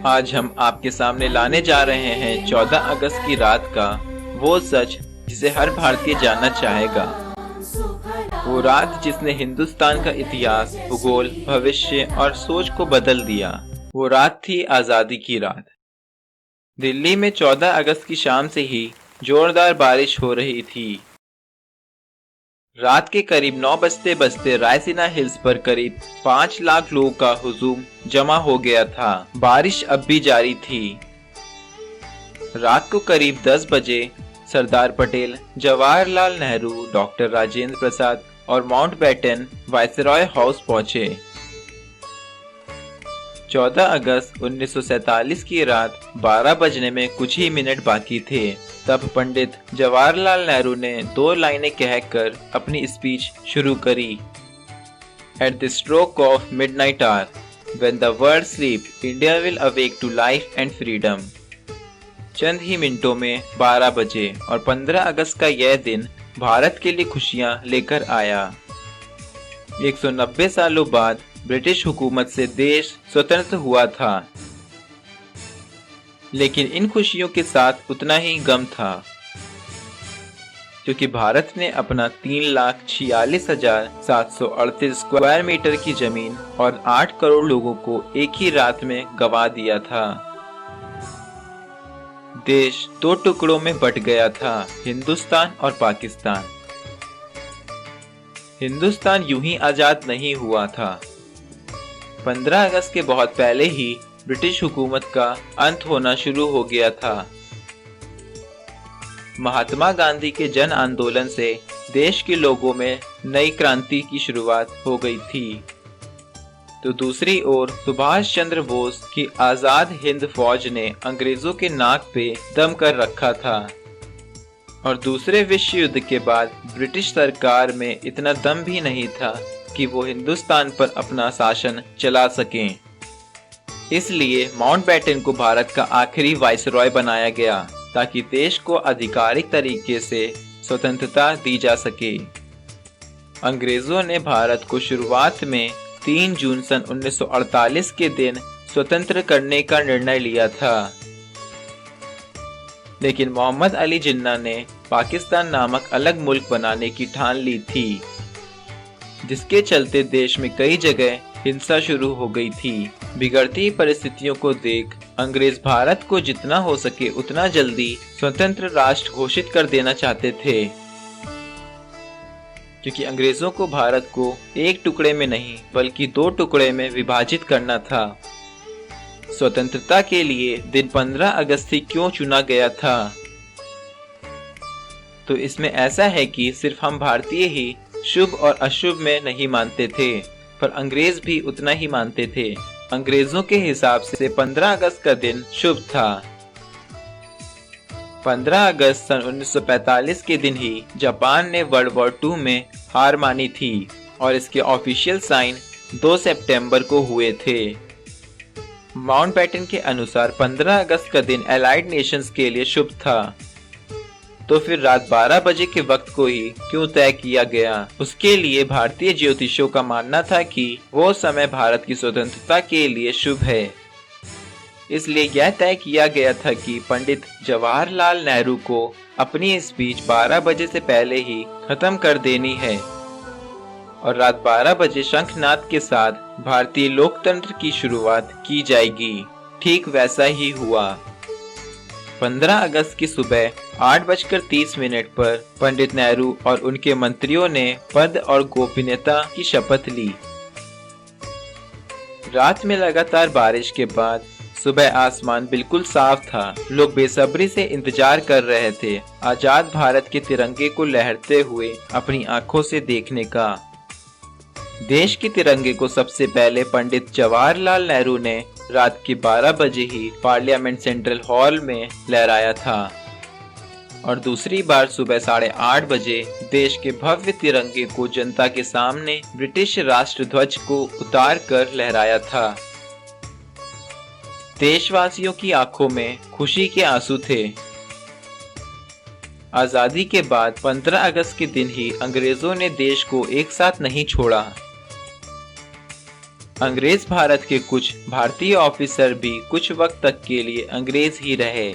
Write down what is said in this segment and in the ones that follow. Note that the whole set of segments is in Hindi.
आज हम आपके सामने लाने जा रहे हैं 14 अगस्त की रात का वो सच जिसे हर भारतीय जानना चाहेगा। वो रात जिसने हिंदुस्तान का इतिहास, भूगोल, भविष्य और सोच को बदल दिया। वो रात थी आजादी की रात। दिल्ली में 14 अगस्त की शाम से ही जोरदार बारिश हो रही थी। रात के करीब 9 बजते बजते रायसीना हिल्स पर करीब 5 लाख लोगों का हुजूम जमा हो गया था। बारिश अब भी जारी थी। रात को करीब 10 बजे सरदार पटेल, जवाहरलाल नेहरू, डॉक्टर राजेंद्र प्रसाद और माउंटबेटन वायसरॉय हाउस पहुंचे। 14 अगस्त 1947 की रात 12 बजने में कुछ ही मिनट बाकी थे। तब पंडित जवाहरलाल नेहरू ने 2 लाइनें कहकर अपनी स्पीच शुरू करी। At the stroke of midnight hour, when the world sleep, India will awake to life and freedom. चंद ही मिनटों में 12 बजे और 15 अगस्त का यह दिन भारत के लिए खुशियां लेकर आया। 190 सालों बाद ब्रिटिश हुकूमत से देश स्वतंत्र हुआ था, लेकिन इन खुशियों के साथ उतना ही गम था, क्योंकि भारत ने अपना 3,46,738 स्क्वायर मीटर की जमीन और 8 करोड़ लोगों को एक ही रात में गंवा दिया था। देश 2 टुकड़ों में बट गया था, हिंदुस्तान और पाकिस्तान। हिंदुस्तान यूं ही आजाद नहीं हुआ था। 15 अगस्त के बहुत पहले ही ब्रिटिश हुकूमत का अंत होना शुरू हो गया था। महात्मा गांधी के जन आंदोलन से देश के लोगों में नई क्रांति की शुरुआत हो गई थी, तो दूसरी ओर सुभाष चंद्र बोस की आजाद हिंद फौज ने अंग्रेजों के नाक पे दम कर रखा था। और दूसरे विश्व युद्ध के बाद ब्रिटिश सरकार में इतना दम भी नहीं था कि वो हिंदुस्तान पर अपना शासन चला सकें। इसलिए माउंटबेटन को भारत का आखिरी वाइसरॉय बनाया गया, ताकि देश को आधिकारिक तरीके से स्वतंत्रता दी जा सके। अंग्रेजों ने भारत को शुरुआत में 3 जून सन 1948 के दिन स्वतंत्र करने का निर्णय लिया था, लेकिन मोहम्मद अली जिन्ना ने पाकिस्तान नामक अलग मुल्क बनाने की ठान ली थी, जिसके चलते देश में कई जगह हिंसा शुरू हो गई थी। बिगड़ती परिस्थितियों को देख अंग्रेज भारत को जितना हो सके उतना जल्दी स्वतंत्र राष्ट्र घोषित कर देना चाहते थे, क्योंकि अंग्रेजों को भारत को एक टुकड़े में नहीं बल्कि 2 टुकड़े में विभाजित करना था। स्वतंत्रता के लिए दिन 15 अगस्त ही क्यों चुना गया था? तो इसमें ऐसा है कि सिर्फ हम भारतीय ही शुभ और अशुभ में नहीं मानते थे, पर अंग्रेज भी उतना ही मानते थे। अंग्रेजों के हिसाब से 15 अगस्त का दिन शुभ था। 15 अगस्त सन 1945 के दिन ही जापान ने वर्ल्ड वॉर 2 में हार मानी थी और इसके ऑफिशियल साइन 2 सितंबर को हुए थे। माउंटबेटन के अनुसार 15 अगस्त का दिन एलाइड नेशंस के लिए शुभ था, तो फिर रात 12 बजे के वक्त को ही क्यों तय किया गया? उसके लिए भारतीय ज्योतिषियों का मानना था कि वो समय भारत की स्वतंत्रता के लिए शुभ है। इसलिए यह तय किया गया था कि पंडित जवाहरलाल नेहरू को अपनी स्पीच 12 बजे से पहले ही खत्म कर देनी है और रात 12 बजे शंखनाद के साथ भारतीय लोकतंत्र की शुरुआत की जाएगी। ठीक वैसा ही हुआ। 15 अगस्त की सुबह 8:30 पर पंडित नेहरू और उनके मंत्रियों ने पद और गोपनीयता की शपथ ली। रात में लगातार बारिश के बाद सुबह आसमान बिल्कुल साफ था। लोग बेसब्री से इंतजार कर रहे थे आजाद भारत के तिरंगे को लहरते हुए अपनी आंखों से देखने का। देश के तिरंगे को सबसे पहले पंडित जवाहरलाल नेहरू ने रात के 12 बजे ही पार्लियामेंट सेंट्रल हॉल में लहराया था और दूसरी बार सुबह 8:30 बजे देश के भव्य तिरंगे को जनता के सामने ब्रिटिश राष्ट्र ध्वज को उतार कर लहराया था। देशवासियों की आंखों में खुशी के आंसू थे। आजादी के बाद 15 अगस्त के दिन ही अंग्रेजों ने देश को एक साथ नहीं छोड़ा। अंग्रेज भारत के कुछ भारतीय ऑफिसर भी कुछ वक्त तक के लिए अंग्रेज ही रहे।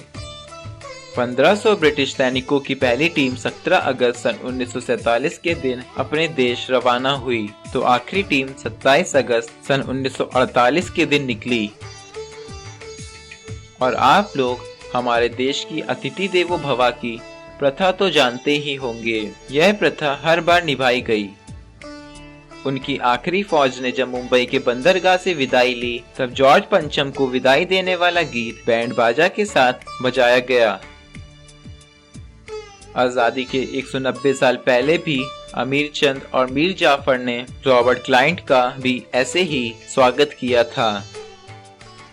1500 ब्रिटिश सैनिकों की पहली टीम 17 अगस्त सन 1947 के दिन अपने देश रवाना हुई, तो आखिरी टीम 27 अगस्त सन 1948 के दिन निकली। और आप लोग हमारे देश की अतिथि देवो भव की प्रथा तो जानते ही होंगे। यह प्रथा हर बार निभाई गई। उनकी आखिरी फौज ने जब मुंबई के बंदरगाह से विदाई ली, तब जॉर्ज पंचम को विदाई देने वाला गीत बैंड बाजा के साथ बजाया गया। आजादी के 190 साल पहले भी अमीर चंद और मीर जाफर ने रॉबर्ट क्लाइंट का भी ऐसे ही स्वागत किया था।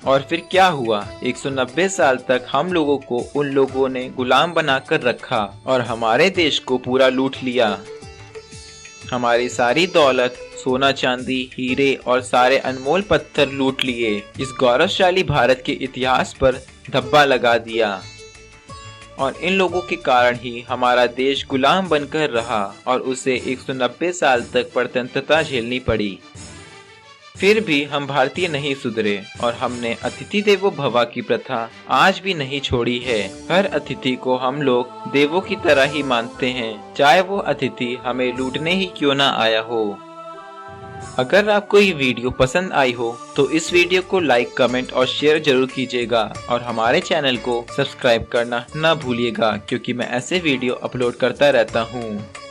और फिर क्या हुआ? 190 साल तक हम लोगों को उन लोगों ने गुलाम बनाकर रखा और हमारे देश को पूरा लूट लिया। हमारी सारी दौलत, सोना चांदी, हीरे और सारे अनमोल पत्थर लूट लिए। इस गौरवशाली भारत के इतिहास पर धब्बा लगा दिया। और इन लोगों के कारण ही हमारा देश गुलाम बनकर रहा और उसे 190 साल तक परतंत्रता झेलनी पड़ी। फिर भी हम भारतीय नहीं सुधरे और हमने अतिथि देवो भव की प्रथा आज भी नहीं छोड़ी है। हर अतिथि को हम लोग देवों की तरह ही मानते हैं, चाहे वो अतिथि हमें लूटने ही क्यों ना आया हो। अगर आपको ये वीडियो पसंद आई हो तो इस वीडियो को लाइक, कमेंट और शेयर जरूर कीजिएगा और हमारे चैनल को सब्सक्राइब करना ना भूलिएगा, क्योंकि मैं ऐसे वीडियो अपलोड करता रहता हूँ।